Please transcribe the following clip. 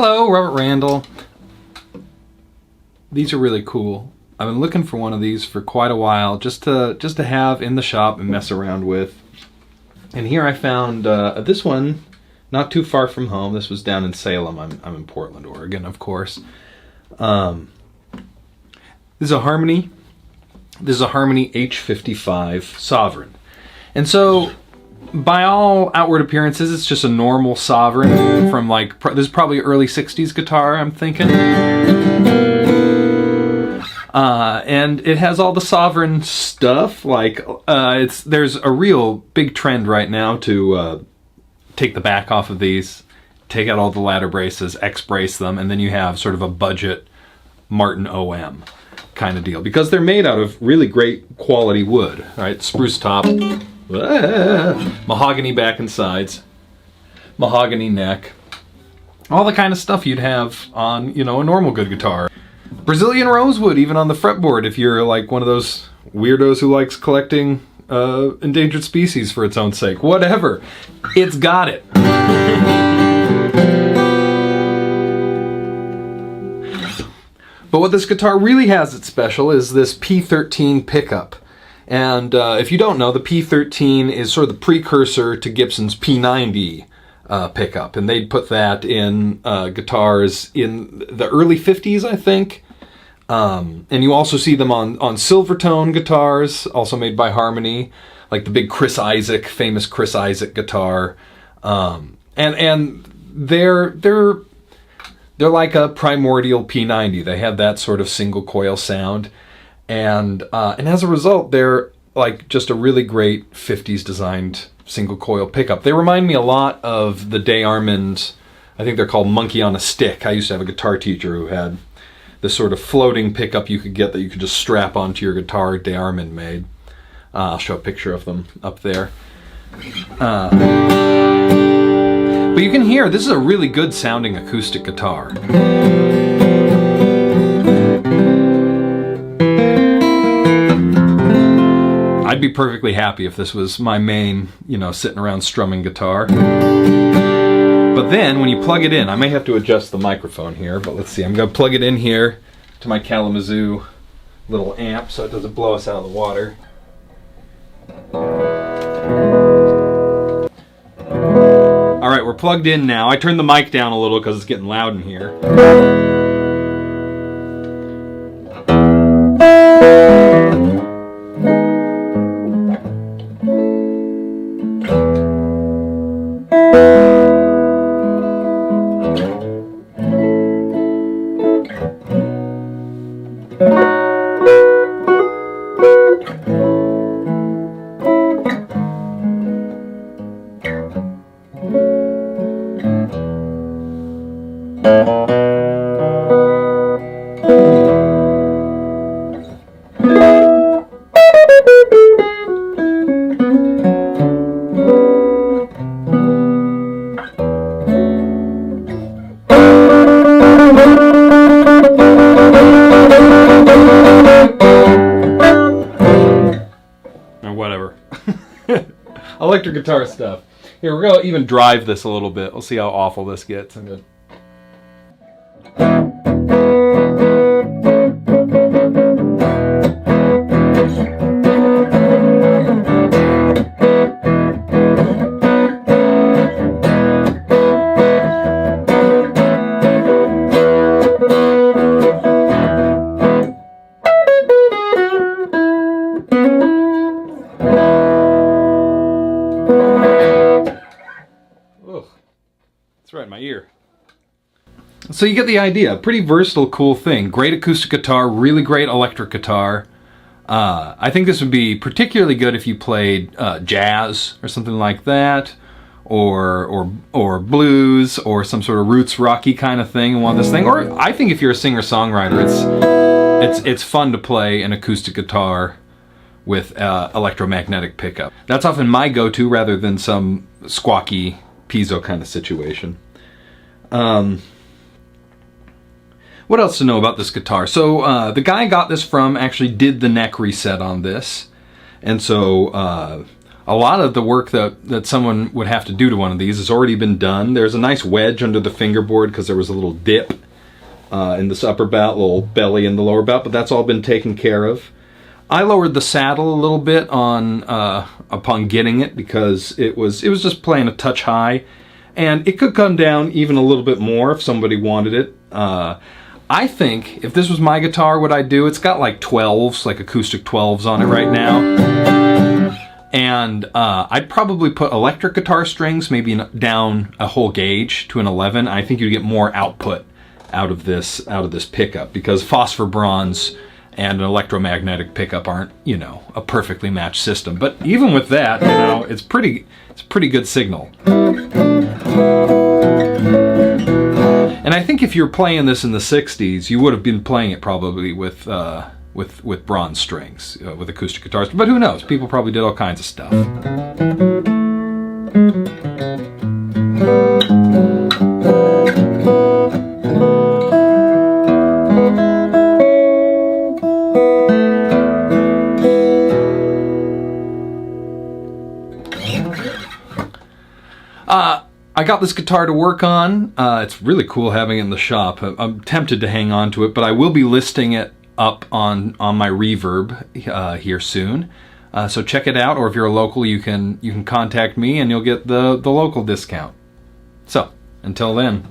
Hello, Robert Randall. These are really cool. I've been looking for one of these for quite a while, just to have in the shop and mess around with. And here I found this one, not too far from home. This was down in Salem. I'm in Portland, Oregon, of course. This is a Harmony. This is a Harmony H55 Sovereign. And so, by all outward appearances, it's just a normal Sovereign from like, this is probably early 60s guitar, I'm thinking. And it has all the Sovereign stuff, like, there's a real big trend right now to take the back off of these, take out all the ladder braces, X-brace them, and then you have sort of a budget Martin OM kind of deal. Because they're made out of really great quality wood, right? Spruce top, mahogany back and sides, mahogany neck, all the kind of stuff you'd have on, you know, a normal good guitar. Brazilian rosewood even on the fretboard if you're like one of those weirdos who likes collecting endangered species for its own sake. Whatever. It's got it. But what this guitar really has that's special is this P13 pickup. And if you don't know, the P13 is sort of the precursor to Gibson's P90 pickup. And they'd put that in guitars in the early 50s, I think. And you also see them on Silvertone guitars, also made by Harmony, like the big famous Chris Isaak guitar. And they're like a primordial P90. They have that sort of single coil sound. And as a result, they're like just a really great 50s designed single coil pickup. They remind me a lot of the Day Armand, I think they're called Monkey on a Stick. I used to have a guitar teacher who had this sort of floating pickup you could get that you could just strap onto your guitar, Day Armand made. I'll show a picture of them up there. But you can hear, this is a really good sounding acoustic guitar. I'd be perfectly happy if this was my main, you know, sitting around strumming guitar. But then, when you plug it in, I may have to adjust the microphone here, but let's see. I'm going to plug it in here to my Kalamazoo little amp so it doesn't blow us out of the water. Alright, we're plugged in now. I turned the mic down a little because it's getting loud in here. Whatever. Electric guitar stuff. Here, we're going to even drive this a little bit. We'll see how awful this gets. I'm good. Right in my ear. So you get the idea. Pretty versatile, cool thing. Great acoustic guitar, really great electric guitar. I think this would be particularly good if you played jazz or something like that, or blues, or some sort of roots rocky kind of thing and want this thing. Or I think if you're a singer-songwriter, it's fun to play an acoustic guitar with electromagnetic pickup. That's often my go-to rather than some squawky piezo kind of situation. What else to know about this guitar? So the guy I got this from actually did the neck reset on this, and so a lot of the work that someone would have to do to one of these has already been done. There's a nice wedge under the fingerboard because there was a little dip in this upper bout, little belly in the lower bout, but that's all been taken care of. I lowered the saddle a little bit on upon getting it because it was just playing a touch high, and it could come down even a little bit more if somebody wanted it. I think if this was my guitar, what I'd do, it's got like 12s, like acoustic 12s on it right now. And I'd probably put electric guitar strings maybe down a whole gauge to an 11. I think you'd get more output out of this pickup, because phosphor bronze and an electromagnetic pickup aren't, you know, a perfectly matched system. But even with that, you know, it's a pretty good signal. And I think if you're playing this in the 60s, you would have been playing it probably with bronze strings, with acoustic guitars. But who knows? People probably did all kinds of stuff. I got this guitar to work on. It's really cool having it in the shop. I'm tempted to hang on to it, but I will be listing it up on my Reverb here soon. So check it out, or if you're a local, you can contact me and you'll get the local discount. So, until then.